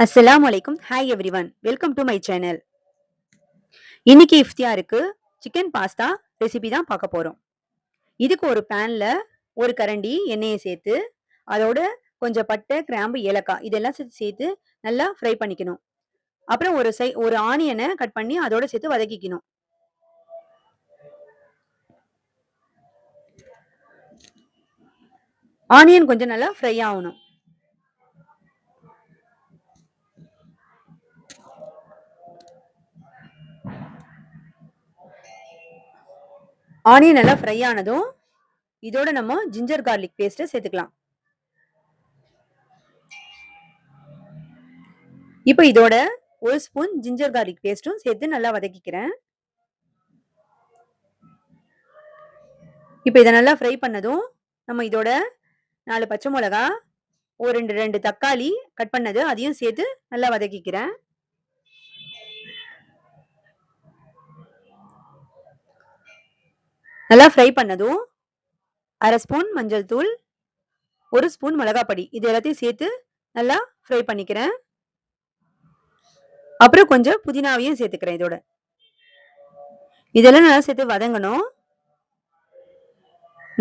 அஸ்ஸலாமு அலைக்கும். Hi everyone. Welcome to my channel. இன்னைக்கு இஃப்தியாருக்கு சிக்கன் பாஸ்தா ரெசிபி தான் பார்க்க போறோம். இதுக்கு ஒரு பேன்ல ஒரு கரண்டி எண்ணெயை சேர்த்து, அதோட கொஞ்சம் பட்டை, கிராம்பு, ஏலக்காய் இதெல்லாம் சேர்த்து நல்லா ஃப்ரை பண்ணிக்கணும். அப்புறம் ஒரு ஆனியனை கட் பண்ணி அதோட சேர்த்து வதக்கிக்கணும். ஆனியன் கொஞ்சம் நல்லா ஃப்ரை ஆகணும். ஆனியன் நல்லா ஃப்ரை ஆனதும் இதோட நம்ம ஜிஞ்சர் கார்லிக் பேஸ்ட்டை சேர்த்துக்கலாம். இப்போ இதோட ஒரு ஸ்பூன் ஜிஞ்சர் கார்லிக் பேஸ்ட்டும் சேர்த்து நல்லா வதக்கிக்கிறேன். இப்போ இதை நல்லா ஃப்ரை பண்ணதும் நம்ம இதோட 4 பச்சை மிளகா, ஒரு ரெண்டு தக்காளி கட் பண்ணது அதையும் சேர்த்து நல்லா வதக்கிக்கிறேன். நல்லா ஃப்ரை பண்ணதும் 1/2 ஸ்பூன் மஞ்சள் தூள், 1 ஸ்பூன் மிளகாப்பொடி இது எல்லாத்தையும் சேர்த்து நல்லா ஃப்ரை பண்ணிக்கிறேன். அப்புறம் கொஞ்சம் புதினாவையும் சேர்த்துக்கிறேன் இதோட. இதெல்லாம் நல்லா சேர்த்து வதங்கணும்.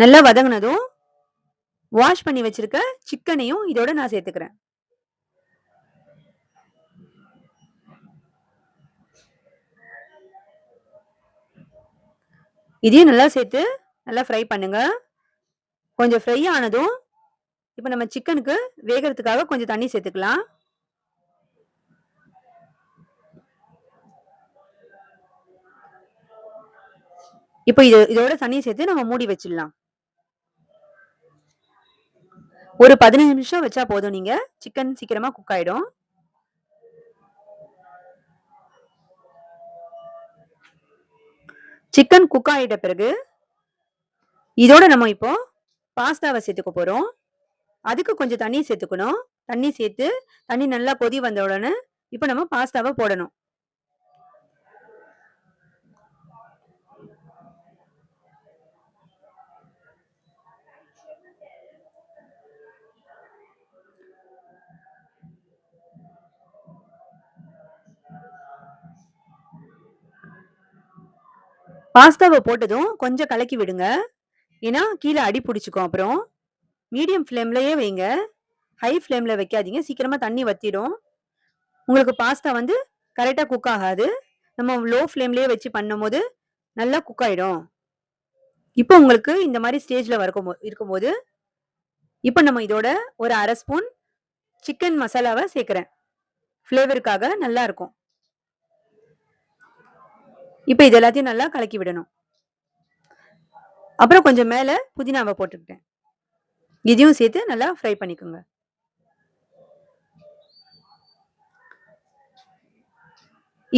நல்லா வதங்கினதும் வாஷ் பண்ணி வச்சிருக்க சிக்கனையும் இதோட நான் சேர்த்துக்கிறேன். இதையும் நல்லா சேர்த்து நல்லா ஃப்ரை பண்ணுங்க. கொஞ்சம் ஃப்ரை ஆனதும் இப்போ நம்ம சிக்கனுக்கு வேகிறதுக்காக கொஞ்சம் தண்ணி சேர்த்துக்கலாம். இப்போ இதோட தண்ணியை சேர்த்து நம்ம மூடி வச்சிடலாம். ஒரு 15 நிமிஷம் வச்சா போதும். நீங்க சிக்கன் சீக்கிரமா குக் ஆயிடும். சிக்கன் குக் ஆயிட்ட பிறகு இதோட நம்ம இப்போ பாஸ்தாவை சேர்த்துக்க போறோம். அதுக்கு கொஞ்சம் தண்ணி சேர்த்துக்கணும். தண்ணி சேர்த்து தண்ணி நல்லா கொதி வந்த உடனே இப்போ நம்ம பாஸ்தாவை போடணும். பாஸ்தாவை போட்டதும் கொஞ்சம் கலக்கி விடுங்க. ஏன்னா கீழே அடி பிடிச்சிக்கும். அப்புறம் மீடியம் ஃப்ளேம்லயே வைங்க. ஹை ஃப்ளேம்ல வைக்காதீங்க. சீக்கிரமா தண்ணி வத்திடும். உங்களுக்கு பாஸ்தா வந்து கரெக்டா குக் ஆகாது. நம்ம லோ ஃப்ளேம்லயே வச்சு பண்ணும்போது நல்லா குக் ஆயிடும். இப்போ உங்களுக்கு இந்த மாதிரி ஸ்டேஜ்ல இருக்கும்போது இப்போ நம்ம இதோட ஒரு 1/2 ஸ்பூன் சிக்கன் மசாலாவை சேர்க்கிறேன். ஃப்ளேவருக்காக நல்லா இருக்கும். இப்போ இது எல்லாத்தையும் நல்லா கலக்கி விடணும். அப்புறம் கொஞ்சம் மேல புதினாவை போட்டுக்கிட்டேன். இதையும் சேர்த்து நல்லா ஃப்ரை பண்ணிக்கோங்க.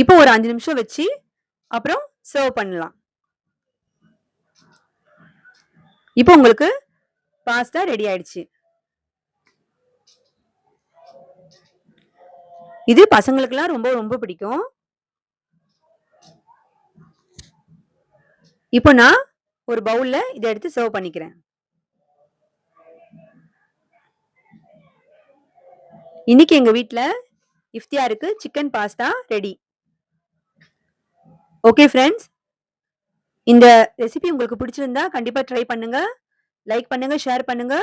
இப்போ ஒரு 5 நிமிஷம் வச்சு அப்புறம் சர்வ் பண்ணலாம். இப்போ உங்களுக்கு பாஸ்தா ரெடி ஆயிடுச்சு. இது பசங்களுக்கெல்லாம் ரொம்ப ரொம்ப பிடிக்கும். இப்போ நான் ஒரு பவுல்ல இதை எடுத்து சர்வ் பண்ணிக்கிறேன். இன்னைக்கு எங்க வீட்ல இஃப்தியாருக்கு chicken pasta ready. Okay friends, இந்த ரெசிபி உங்களுக்கு பிடிச்சிருந்தா கண்டிப்பா ட்ரை பண்ணுங்க. லைக் பண்ணுங்க, ஷேர் பண்ணுங்க.